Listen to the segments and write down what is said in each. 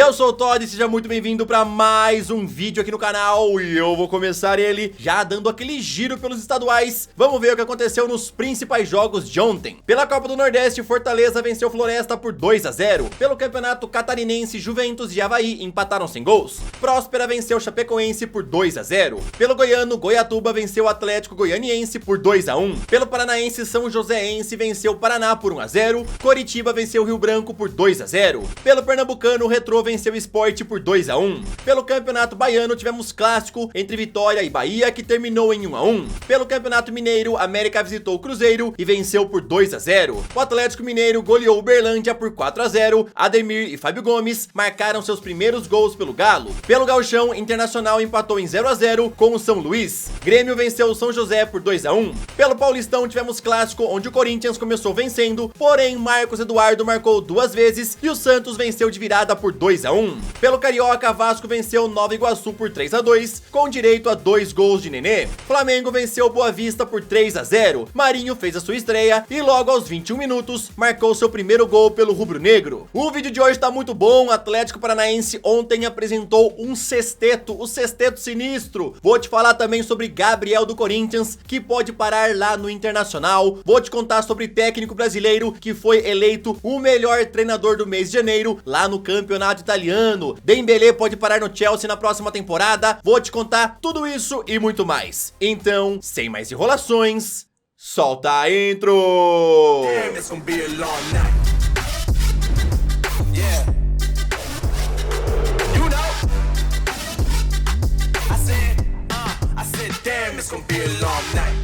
Eu sou o Todd e seja muito bem-vindo para mais um vídeo aqui no canal. E eu vou começar ele já dando aquele giro pelos estaduais. Vamos ver o que aconteceu nos principais jogos de ontem. Pela Copa do Nordeste, Fortaleza venceu Floresta por 2-0. Pelo Campeonato Catarinense, Juventus e Avaí empataram sem gols. Próspera venceu Chapecoense por 2-0. Pelo Goiano, Goiatuba venceu o Atlético Goianiense por 2-1. Pelo Paranaense, São Joséense venceu o Paraná por 1-0. Coritiba venceu o Rio Branco por 2-0. Pelo Pernambucano, o Retrô venceu o Sport por 2-1. Pelo Campeonato Baiano, tivemos clássico entre Vitória e Bahia, que terminou em 1-1. Pelo Campeonato Mineiro, América visitou o Cruzeiro e venceu por 2-0. O Atlético Mineiro goleou o Uberlândia por 4-0. Ademir e Fábio Gomes marcaram seus primeiros gols pelo Galo. Pelo Gauchão, Internacional empatou em 0-0 com o São Luís. Grêmio venceu o São José por 2-1. Pelo Paulistão, tivemos clássico onde o Corinthians começou vencendo, porém Marcos Eduardo marcou duas vezes e o Santos venceu de virada por 2-1. Pelo Carioca, Vasco venceu Nova Iguaçu por 3-2, com direito a 2 gols de Nenê. Flamengo venceu Boa Vista por 3-0. Marinho fez a sua estreia e logo aos 21 minutos marcou seu primeiro gol pelo rubro-negro. O vídeo de hoje tá muito bom. O Atlético Paranaense ontem apresentou um sexteto, o sexteto sinistro. Vou te falar também sobre Gabriel do Corinthians, que pode parar lá no Internacional. Vou te contar sobre técnico brasileiro que foi eleito o melhor treinador do mês de janeiro lá no campeonato italiano. Dembélé pode parar no Chelsea na próxima temporada. Vou te contar tudo isso e muito mais. Então, sem mais enrolações, solta a intro! Damn, it's gonna be a long night. Yeah. You know. I said, damn, it's gonna be a long night.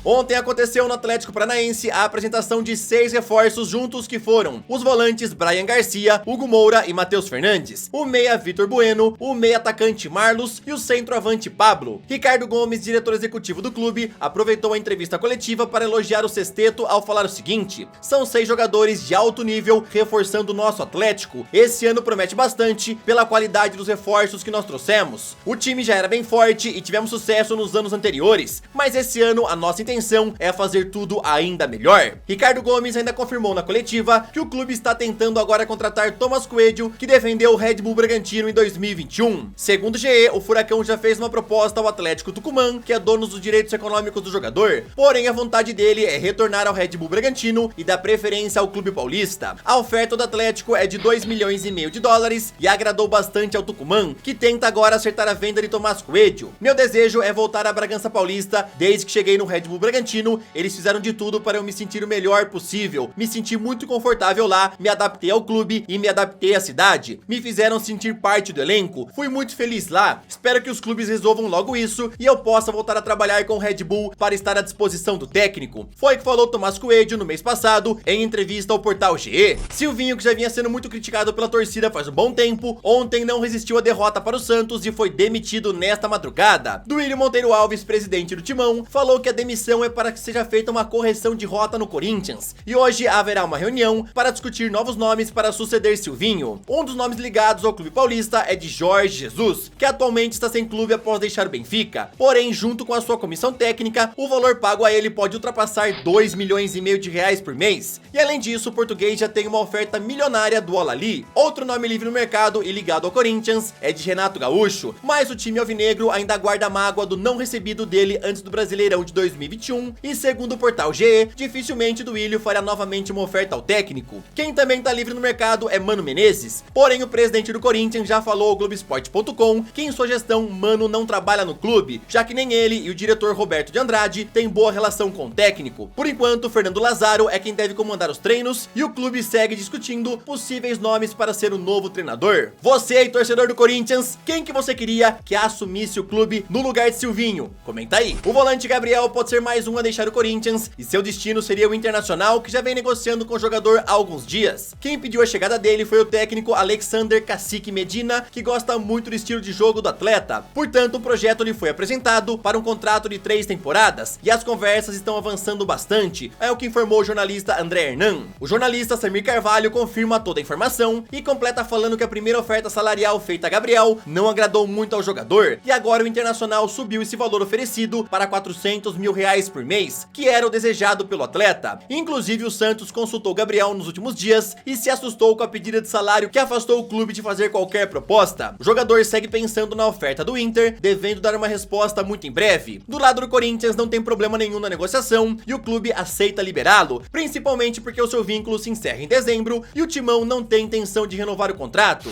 Ontem aconteceu no Atlético Paranaense a apresentação de 6 reforços juntos, que foram os volantes Brian Garcia, Hugo Moura e Matheus Fernandes, o meia Vitor Bueno, o meia atacante Marlos e o centroavante Pablo. Ricardo Gomes, diretor executivo do clube, aproveitou a entrevista coletiva para elogiar o sexteto ao falar o seguinte: são 6 jogadores de alto nível reforçando o nosso Atlético. Esse ano promete bastante pela qualidade dos reforços que nós trouxemos. O time já era bem forte e tivemos sucesso nos anos anteriores, mas esse ano a nossa intenção é fazer tudo ainda melhor. Ricardo Gomes ainda confirmou na coletiva que o clube está tentando agora contratar Thomas Coelho, que defendeu o Red Bull Bragantino em 2021. Segundo o GE, o Furacão já fez uma proposta ao Atlético Tucumã, que é dono dos direitos econômicos do jogador, porém a vontade dele é retornar ao Red Bull Bragantino e dar preferência ao clube paulista. A oferta do Atlético é de 2,5 milhões de dólares e agradou bastante ao Tucumã, que tenta agora acertar a venda de Thomas Coelho. Meu desejo é voltar à Bragança Paulista. Desde que cheguei no Red Bull Bragantino, eles fizeram de tudo para eu me sentir o melhor possível. Me senti muito confortável lá, me adaptei ao clube e me adaptei à cidade. Me fizeram sentir parte do elenco. Fui muito feliz lá. Espero que os clubes resolvam logo isso e eu possa voltar a trabalhar com o Red Bull para estar à disposição do técnico. Foi o que falou Thomas Coelho no mês passado em entrevista ao portal GE. Silvinho, que já vinha sendo muito criticado pela torcida faz um bom tempo, ontem não resistiu à derrota para o Santos e foi demitido nesta madrugada. Duílio Monteiro Alves, presidente do Timão, falou que a demissão é para que seja feita uma correção de rota no Corinthians, e hoje haverá uma reunião para discutir novos nomes para suceder Silvinho. Um dos nomes ligados ao clube paulista é de Jorge Jesus, que atualmente está sem clube após deixar o Benfica, porém junto com a sua comissão técnica, o valor pago a ele pode ultrapassar 2,5 milhões de reais por mês, e além disso o português já tem uma oferta milionária do Al-Ahly. Outro nome livre no mercado e ligado ao Corinthians é de Renato Gaúcho, mas o time alvinegro ainda guarda a mágoa do não recebido dele antes do Brasileirão de 2021, e segundo o portal GE, dificilmente Duílio fará novamente uma oferta ao técnico. Quem também tá livre no mercado é Mano Menezes, porém o presidente do Corinthians já falou ao Globoesporte.com que em sua gestão Mano não trabalha no clube, já que nem ele e o diretor Roberto de Andrade têm boa relação com o técnico. Por enquanto, Fernando Lazaro é quem deve comandar os treinos e o clube segue discutindo possíveis nomes para ser o novo treinador. Você aí, torcedor do Corinthians, quem que você queria que assumisse o clube no lugar de Silvinho? Comenta aí. O volante Gabriel pode ser mais um a deixar o Corinthians e seu destino seria o Internacional, que já vem negociando com o jogador há alguns dias. Quem pediu a chegada dele foi o técnico Alexander Cacique Medina, que gosta muito do estilo de jogo do atleta. Portanto, o projeto lhe foi apresentado para um contrato de 3 temporadas e as conversas estão avançando bastante, é o que informou o jornalista André Hernan. O jornalista Samir Carvalho confirma toda a informação e completa falando que a primeira oferta salarial feita a Gabriel não agradou muito ao jogador e agora o Internacional subiu esse valor oferecido para 400 mil reais reais por mês, que era o desejado pelo atleta. Inclusive o Santos consultou Gabriel nos últimos dias e se assustou com a pedida de salário que afastou o clube de fazer qualquer proposta. O jogador segue pensando na oferta do Inter, devendo dar uma resposta muito em breve. Do lado do Corinthians não tem problema nenhum na negociação e o clube aceita liberá-lo, principalmente porque o seu vínculo se encerra em dezembro e o Timão não tem intenção de renovar o contrato.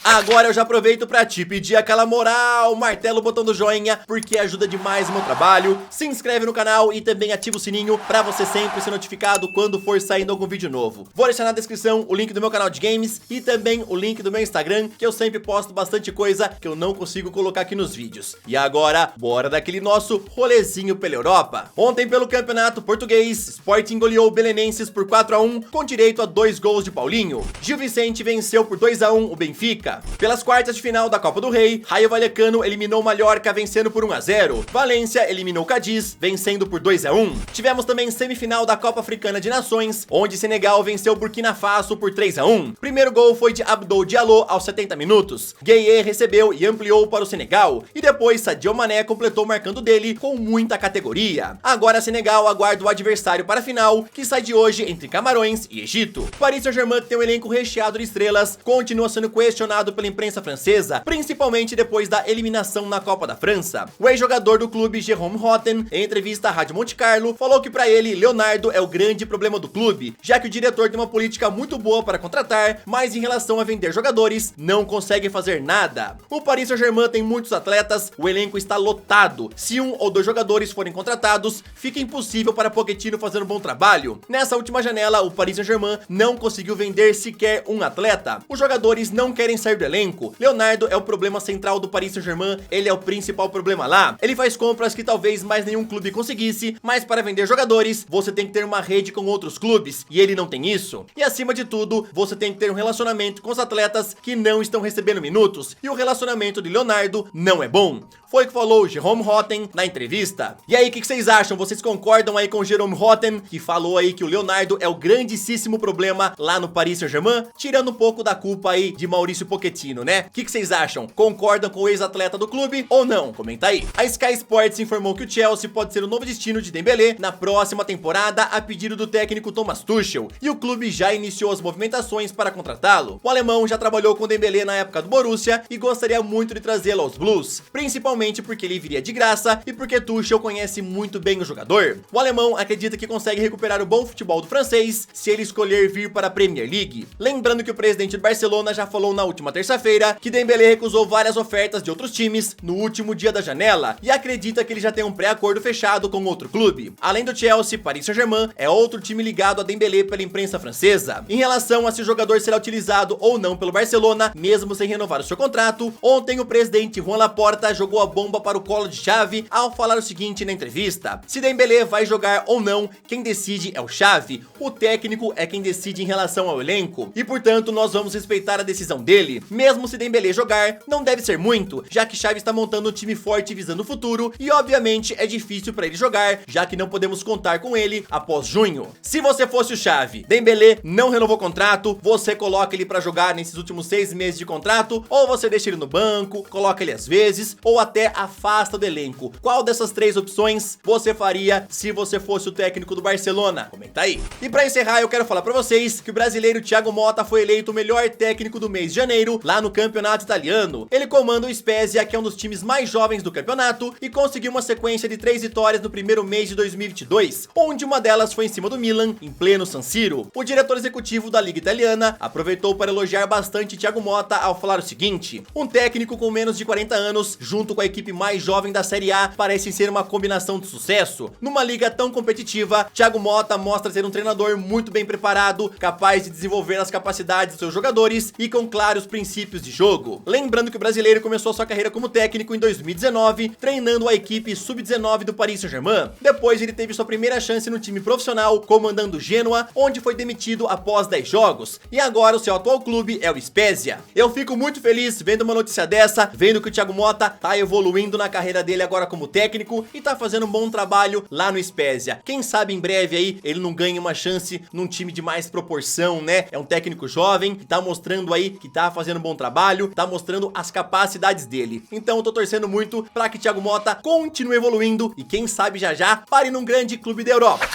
Agora eu já aproveito pra te pedir aquela moral, martela o botão do joinha, porque ajuda demais o meu trabalho. Se inscreve no canal e também ativa o sininho pra você sempre ser notificado quando for saindo algum vídeo novo. Vou deixar na descrição o link do meu canal de games e também o link do meu Instagram, que eu sempre posto bastante coisa que eu não consigo colocar aqui nos vídeos. E agora, bora daquele nosso rolezinho pela Europa. Ontem pelo Campeonato Português, Sporting goleou o Belenenses por 4-1, com direito a 2 gols de Paulinho. Gil Vicente venceu por 2-1 o Benfica. Pelas quartas de final da Copa do Rei, Rayo Vallecano eliminou Mallorca vencendo por 1-0. Valência eliminou Cadiz, vencendo por 2-1. Tivemos também semifinal da Copa Africana de Nações, onde Senegal venceu Burkina Faso por 3-1. Primeiro gol foi de Abdou Diallo aos 70 minutos. Gueye recebeu e ampliou para o Senegal, e depois Sadio Mané completou marcando dele com muita categoria. Agora Senegal aguarda o adversário para a final, que sai de hoje entre Camarões e Egito. Paris Saint-Germain, que tem um elenco recheado de estrelas, continua sendo questionado pela imprensa francesa, principalmente depois da eliminação na Copa da França. O ex-jogador do clube, Jérôme Rotten, em entrevista à Rádio Monte Carlo, falou que para ele, Leonardo é o grande problema do clube, já que o diretor tem uma política muito boa para contratar, mas em relação a vender jogadores, não consegue fazer nada. O Paris Saint-Germain tem muitos atletas, o elenco está lotado. Se 1 ou 2 jogadores forem contratados, fica impossível para Pochettino fazer um bom trabalho. Nessa última janela, o Paris Saint-Germain não conseguiu vender sequer um atleta. Os jogadores não querem sair do elenco. Leonardo é o problema central do Paris Saint-Germain, ele é o principal problema lá. Ele faz compras que talvez mais nenhum clube conseguisse, mas para vender jogadores, você tem que ter uma rede com outros clubes, e ele não tem isso. E acima de tudo, você tem que ter um relacionamento com os atletas que não estão recebendo minutos, e o relacionamento de Leonardo não é bom. Foi o que falou o Jérôme Rotten na entrevista. E aí, o que vocês acham? Vocês concordam aí com o Jérôme Rotten, que falou aí que o Leonardo é o grandíssimo problema lá no Paris Saint-Germain? Tirando um pouco da culpa aí de Maurício Pochettino, né? O que vocês acham? Concordam com o ex-atleta do clube ou não? Comenta aí. A Sky Sports informou que o Chelsea pode ser o novo destino de Dembélé na próxima temporada a pedido do técnico Thomas Tuchel, e o clube já iniciou as movimentações para contratá-lo. O alemão já trabalhou com Dembélé na época do Borussia e gostaria muito de trazê-lo aos Blues, principalmente porque ele viria de graça e porque Tuchel conhece muito bem o jogador. O alemão acredita que consegue recuperar o bom futebol do francês se ele escolher vir para a Premier League. Lembrando que o presidente do Barcelona já falou na última terça-feira que Dembélé recusou várias ofertas de outros times no último dia da janela e acredita que ele já tem um pré-acordo fechado com outro clube. Além do Chelsea, Paris Saint-Germain é outro time ligado a Dembélé pela imprensa francesa. Em relação a se o jogador será utilizado ou não pelo Barcelona, mesmo sem renovar o seu contrato, ontem o presidente Juan Laporta jogou a bomba para o colo de Xavi ao falar o seguinte na entrevista: se Dembélé vai jogar ou não, quem decide é o Xavi, o técnico é quem decide em relação ao elenco, e portanto nós vamos respeitar a decisão dele. Mesmo se Dembélé jogar, não deve ser muito, já que Xavi está montando um time forte visando o futuro, e obviamente é difícil para ele jogar, já que não podemos contar com ele após junho. Se você fosse o Xavi, Dembélé não renovou contrato, você coloca ele para jogar nesses últimos 6 meses de contrato, ou você deixa ele no banco, coloca ele às vezes, ou até afasta do elenco. Qual dessas 3 opções você faria se você fosse o técnico do Barcelona? Comenta aí. E para encerrar, eu quero falar para vocês que o brasileiro Thiago Motta foi eleito o melhor técnico do mês de janeiro lá no campeonato italiano. Ele comanda o Spezia, que é um dos times mais jovens do campeonato, e conseguiu uma sequência de 3 vitórias no primeiro mês de 2022, onde uma delas foi em cima do Milan, em pleno San Siro. O diretor executivo da Liga Italiana aproveitou para elogiar bastante Thiago Motta ao falar o seguinte: um técnico com menos de 40 anos, junto com a equipe mais jovem da Série A, parece ser uma combinação de sucesso. Numa liga tão competitiva, Thiago Motta mostra ser um treinador muito bem preparado, capaz de desenvolver as capacidades dos seus jogadores e com claros princípios de jogo. Lembrando que o brasileiro começou sua carreira como técnico em 2019, treinando a equipe sub-19 do Paris Saint-Germain. Depois ele teve sua primeira chance no time profissional, comandando o Genoa, onde foi demitido após 10 jogos. E agora o seu atual clube é o Spezia. Eu fico muito feliz vendo uma notícia dessa, vendo que o Thiago Motta tá evoluindo na carreira dele agora como técnico e tá fazendo um bom trabalho lá no Spezia. Quem sabe em breve aí ele não ganha uma chance num time de mais proporção, né? É um técnico jovem que tá mostrando aí que tá fazendo fazendo um bom trabalho, tá mostrando as capacidades dele. Então eu tô torcendo muito pra que Thiago Motta continue evoluindo e quem sabe já pare num grande clube da Europa.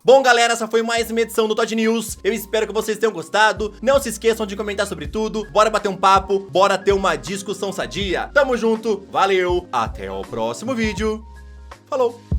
Bom, galera, essa foi mais uma edição do Todd News. Eu espero que vocês tenham gostado. Não se esqueçam de comentar sobre tudo. Bora bater um papo, bora ter uma discussão sadia. Tamo junto, valeu, até o próximo vídeo. Falou!